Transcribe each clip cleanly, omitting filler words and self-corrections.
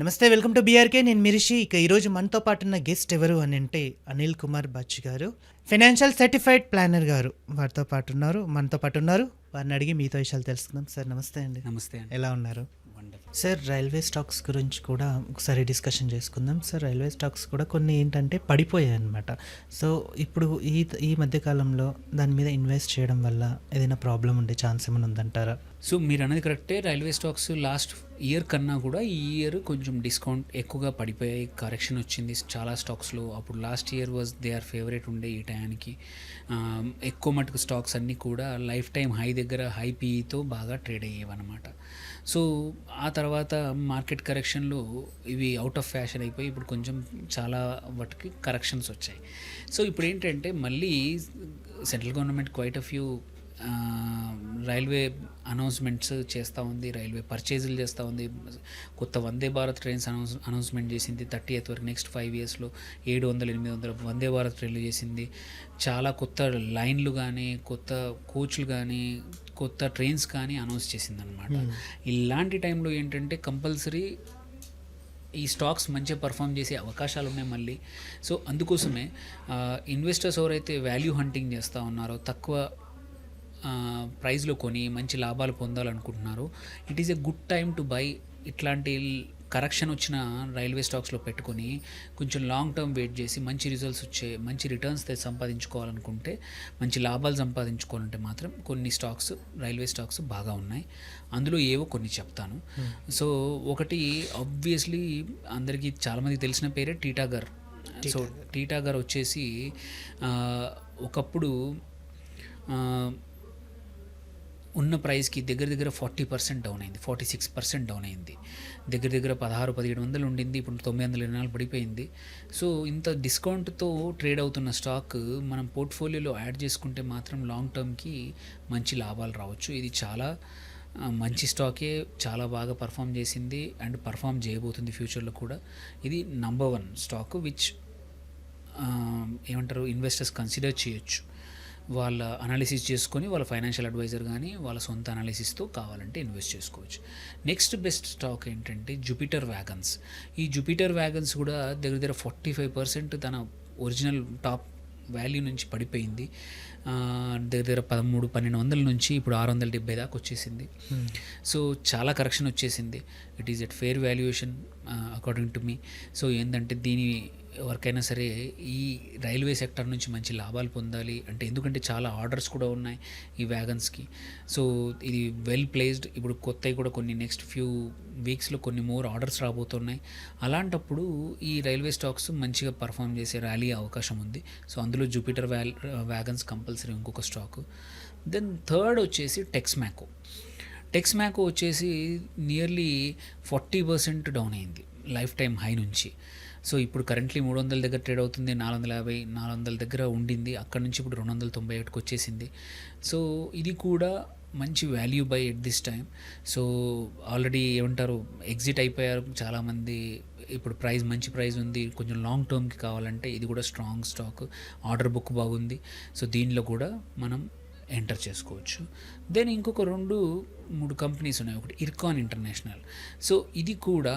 నమస్తే, welcome to BRK. నేను మిరిషి. ఇక ఈరోజు మనతో పాటు ఉన్న గెస్ట్ ఎవరు అని అంటే అనిల్ కుమార్ బచ్చి గారు, ఫైనాన్షియల్ సర్టిఫైడ్ ప్లానర్ గారు. మనతో పాటు ఉన్నారు. వారిని అడిగి మీతో విషయాలు తెలుసుకుందాం. సార్ నమస్తే అండి. నమస్తే అండి. ఎలా ఉన్నారు? వండర్ఫుల్. సార్, రైల్వే స్టాక్స్ గురించి కూడా ఒకసారి డిస్కషన్ చేసుకుందాం. సార్, రైల్వే స్టాక్స్ కూడా కొన్ని ఏంటంటే పడిపోయాయి అన్నమాట. సో ఇప్పుడు ఈ మధ్యకాలంలో దాని మీద ఇన్వెస్ట్ చేయడం వల్ల ఏదైనా ప్రాబ్లం ఉండే ఛాన్స్ ఏమైనా ఉందంటారా? సో మీరు అనేది కరెక్టే. రైల్వే స్టాక్స్ లాస్ట్ ఇయర్ కన్నా కూడా ఈ ఇయర్ కొంచెం డిస్కౌంట్ ఎక్కువగా పడిపోయాయి. కరెక్షన్ వచ్చింది చాలా స్టాక్స్లో. అప్పుడు last year was they are favourite ఉండే ఈ టైంకి. ఎక్కువ మటుకు స్టాక్స్ అన్నీ కూడా లైఫ్ టైం హై దగ్గర హై పీఈతో బాగా ట్రేడ్ అయ్యేవి అనమాట. సో ఆ తర్వాత మార్కెట్ కరెక్షన్లో ఇవి అవుట్ ఆఫ్ ఫ్యాషన్ అయిపోయి ఇప్పుడు కొంచెం చాలా వాటికి కరెక్షన్స్ వచ్చాయి. సో ఇప్పుడు ఏంటంటే మళ్ళీ central government quite a few railway announcements చేస్తూ ఉంది, రైల్వే పర్చేజులు చేస్తూ ఉంది. కొత్త వందే భారత్ ట్రైన్స్ అనౌన్స్మెంట్ చేసింది 30th వరకు. నెక్స్ట్ 5 yearsలో 700-800 వందే భారత్ ట్రైన్లు చేసింది. చాలా కొత్త లైన్లు కానీ, కొత్త కోచ్లు కానీ, కొత్త ట్రైన్స్ కానీ అనౌన్స్ చేసింది అనమాట. ఇలాంటి టైంలో ఏంటంటే కంపల్సరీ ఈ స్టాక్స్ మంచిగా పర్ఫామ్ చేసే అవకాశాలు ఉన్నాయి మళ్ళీ. సో అందుకోసమే ఇన్వెస్టర్స్ ఎవరైతే వాల్యూ హంటింగ్ చేస్తూ ఉన్నారో, తక్కువ ప్రైస్లో కొని మంచి లాభాలు పొందాలనుకుంటున్నారు, it is a good time to buy. ఇట్లాంటి కరెక్షన్ వచ్చిన రైల్వే స్టాక్స్లో పెట్టుకొని కొంచెం లాంగ్ టర్మ్ వెయిట్ చేసి మంచి రిజల్ట్స్ వచ్చే మంచి రిటర్న్స్ సంపాదించుకోవాలనుకుంటే, మంచి లాభాలు సంపాదించుకోవాలంటే మాత్రం కొన్ని స్టాక్స్, రైల్వే స్టాక్స్ బాగా ఉన్నాయి. అందులో ఏవో కొన్ని చెప్తాను. సో ఒకటి ఆబ్వియస్లీ అందరికీ చాలామందికి తెలిసిన పేరే టీటాగర్. సో టీటాగర్ వచ్చేసి ఒకప్పుడు ఉన్న ప్రైస్కి దగ్గర 40% డౌన్ అయింది, 46% డౌన్ అయింది. దగ్గర 1600-1700 ఉండింది, ఇప్పుడు 924 పడిపోయింది. సో ఇంత డిస్కౌంట్తో ట్రేడ్ అవుతున్న స్టాక్ మనం పోర్ట్ఫోలియోలో యాడ్ చేసుకుంటే మాత్రం లాంగ్ టర్మ్కి మంచి లాభాలు రావచ్చు. ఇది చాలా మంచి స్టాకే, చాలా బాగా పర్ఫామ్ చేసింది అండ్ పర్ఫామ్ చేయబోతుంది ఫ్యూచర్లో కూడా. ఇది నంబర్ 1 స్టాక్ విచ్ ఏమంటారు ఇన్వెస్టర్స్ కన్సిడర్ చేయొచ్చు. వాళ్ళ అనాలిసిస్ చేసుకొని, వాళ్ళ ఫైనాన్షియల్ అడ్వైజర్ కానీ వాళ్ళ సొంత అనాలిసిస్తో కావాలంటే ఇన్వెస్ట్ చేసుకోవచ్చు. నెక్స్ట్ బెస్ట్ స్టాక్ ఏంటంటే జూపిటర్ వ్యాగన్స్. ఈ జూపిటర్ వ్యాగన్స్ కూడా దగ్గర 45% తన ఒరిజినల్ టాప్ వాల్యూ నుంచి పడిపోయింది. దగ్గర 1300-1200 నుంచి ఇప్పుడు 670 దాకా వచ్చేసింది. సో చాలా కరెక్షన్ వచ్చేసింది. It is at fair valuation according to me. So ఏంటంటే దీని ఎవరికైనా సరే ఈ రైల్వే సెక్టర్ నుంచి మంచి లాభాలు పొందాలి అంటే, ఎందుకంటే చాలా ఆర్డర్స్ కూడా ఉన్నాయి ఈ వ్యాగన్స్కి. సో ఇది వెల్ ప్లేస్డ్. ఇప్పుడు కొత్తవి కూడా కొన్ని నెక్స్ట్ ఫ్యూ వీక్స్లో కొన్ని మోర్ ఆర్డర్స్ రాబోతున్నాయి. అలాంటప్పుడు ఈ రైల్వే స్టాక్స్ మంచిగా పర్ఫామ్ చేసే ర్యాలీ అవకాశం ఉంది. సో అందులో జూపిటర్ వ్యాగన్స్ కంపల్సరీ ఇంకొక స్టాక్. దెన్ థర్డ్ వచ్చేసి టెక్స్మాకో వచ్చేసి నియర్లీ 40% డౌన్ అయింది లైఫ్ టైం హై నుంచి. సో ఇప్పుడు కరెంట్లీ 300 దగ్గర ట్రేడ్ అవుతుంది. 450-400 దగ్గర ఉండింది. అక్కడ నుంచి ఇప్పుడు 298కి వచ్చేసింది. సో ఇది కూడా మంచి value by at this time. So already ఏమంటారు ఎగ్జిట్ అయిపోయారు చాలామంది. ఇప్పుడు మంచి ప్రైస్ ఉంది. కొంచెం లాంగ్ టర్మ్కి కావాలంటే ఇది కూడా స్ట్రాంగ్ స్టాక్. ఆర్డర్ బుక్ బాగుంది. సో దీనిలో కూడా మనం ఎంటర్ చేసుకోవచ్చు. దెన్ ఇంకొక 2-3 కంపెనీస్ ఉన్నాయి. ఒకటి ఇర్కాన్ ఇంటర్నేషనల్. సో ఇది కూడా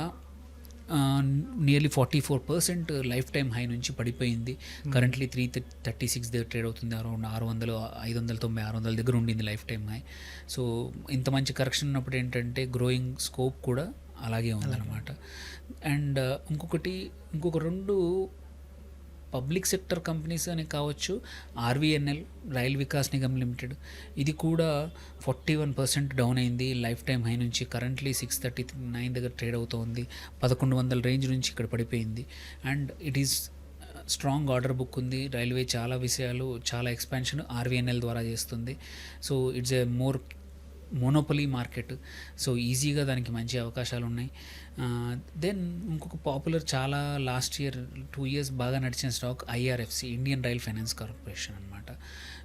నియర్లీ 44% లైఫ్ టైం హై నుంచి పడిపోయింది. కరెంట్లీ 336 దగ్గర ట్రేడ్ అవుతుంది. అరౌండ్ 600, 590-600 దగ్గర ఉండింది లైఫ్ టైం హై. సో ఇంత మంచి కరెక్షన్ ఉన్నప్పుడు ఏంటంటే గ్రోయింగ్ స్కోప్ కూడా అలాగే ఉందన్నమాట. అండ్ ఇంకొక 2 పబ్లిక్ సెక్టర్ కంపెనీస్ అని కావచ్చు. RVNL, rail Vikas Nigam limited. ఇది కూడా 41% డౌన్ అయింది లైఫ్ టైం హై నుంచి. కరెంట్లీ 639 దగ్గర ట్రేడ్ అవుతుంది. 1100 రేంజ్ నుంచి ఇక్కడ పడిపోయింది. And it is strong order book ఉంది. రైల్వే చాలా విషయాలు, చాలా ఎక్స్పాన్షన్ RVNL ద్వారా చేస్తుంది. So it's a more monopoly market. So ఈజీగా దానికి మంచి అవకాశాలు ఉన్నాయి. దెన్ ఇంకొక పాపులర్ చాలా లాస్ట్ ఇయర్ 2 years బాగా నడిచిన stock IRFC, Indian rail finance corporation అనమాట.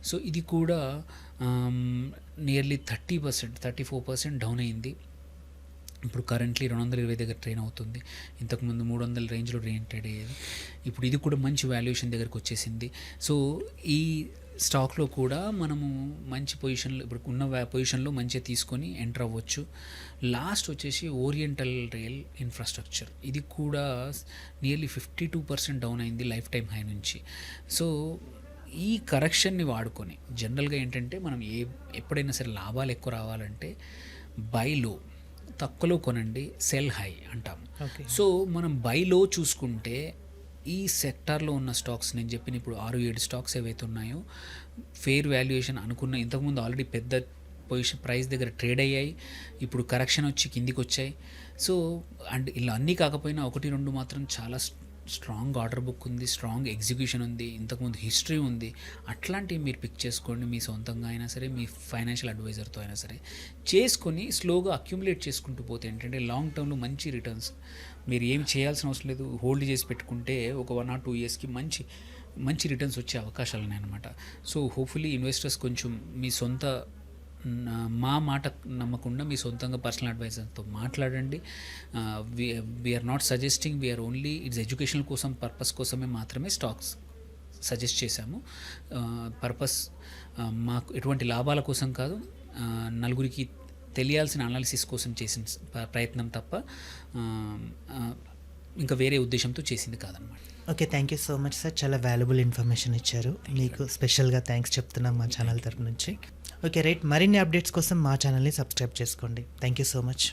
సో ఇది కూడా నియర్లీ 34% డౌన్ అయింది. ఇప్పుడు కరెంట్లీ 220 దగ్గర ట్రైన్ అవుతుంది. ఇంతకుముందు 300 రేంజ్లో ట్రేడ్ అయ్యేది. ఇప్పుడు ఇది కూడా మంచి వాల్యుయేషన్ దగ్గరకు వచ్చేసింది. సో ఈ స్టాక్లో కూడా మనము మంచి పొజిషన్లో ఇప్పుడు ఉన్న పొజిషన్లో మంచిగా తీసుకొని ఎంటర్ అవ్వచ్చు. లాస్ట్ వచ్చేసి ఓరియంటల్ రైల్ ఇన్ఫ్రాస్ట్రక్చర్, ఇది కూడా నియర్లీ 52% డౌన్ అయింది లైఫ్ టైం హై నుంచి. సో ఈ కరెక్షన్ని వాడుకొని జనరల్గా ఏంటంటే మనం ఎప్పుడైనా సరే లాభాలు ఎక్కువ రావాలంటే బై లో, తక్కువలో కొనండి, సెల్ హై అంటాము. ఓకే. సో మనం బై లో చూసుకుంటే ఈ సెక్టార్లో ఉన్న స్టాక్స్, నేను చెప్పిన ఇప్పుడు 6-7 స్టాక్స్ ఏవైతే ఉన్నాయో ఫెయిర్ వాల్యుయేషన్ అనుకున్న ఇంతకుముందు ఆల్రెడీ పెద్ద పొజిషన్ ప్రైస్ దగ్గర ట్రేడ్ అయ్యాయి, ఇప్పుడు కరెక్షన్ వచ్చి కిందికి వచ్చాయి. సో అండ్ ఇలా అన్నీ కాకపోయినా 1-2 మాత్రం చాలా స్ట్రాంగ్ ఆర్డర్ బుక్ ఉంది, స్ట్రాంగ్ ఎగ్జిక్యూషన్ ఉంది, ఇంతకుముందు హిస్టరీ ఉంది. అట్లాంటివి మీరు పిక్ చేసుకోండి, మీ సొంతంగా అయినా సరే, మీ ఫైనాన్షియల్ అడ్వైజర్తో అయినా సరే చేసుకొని స్లోగా అక్యుములేట్ చేసుకుంటూ పోతే ఏంటంటే లాంగ్ టర్మ్లో మంచి రిటర్న్స్. మీరు ఏం చేయాల్సిన అవసరం లేదు, హోల్డ్ చేసి పెట్టుకుంటే ఒక 1 or 2 yearsకి మంచి రిటర్న్స్ వచ్చే అవకాశాలు ఉన్నాయి అన్నమాట. సో హోప్ఫుల్లీ ఇన్వెస్టర్స్ కొంచెం మీ సొంత మా మాట నమ్మకుండా మీ సొంతంగా పర్సనల్ అడ్వైజర్తో మాట్లాడండి. We're not suggesting, we're only it's educational కోసం పర్పస్ కోసమే మాత్రమే స్టాక్స్ సజెస్ట్ చేశాము. పర్పస్ మాకు ఎటువంటి లాభాల కోసం కాదు, నలుగురికి తెలియాల్సిన అనాలిసిస్ కోసం చేసిన ప్రయత్నం తప్ప ఇంకా వేరే ఉద్దేశంతో చేసింది కాదనమాట. Okay, thank you so much sir, చాలా వాల్యుబుల్ ఇన్ఫర్మేషన్ ఇచ్చారు. మీకు స్పెషల్గా థ్యాంక్స్ చెప్తున్నాం మా ఛానల్ తరపు నుంచి. ఓకే రైట్, మరిన్ని అప్డేట్స్ కోసం మా ఛానల్ని సబ్స్క్రైబ్ చేసుకోండి. Thank you so much.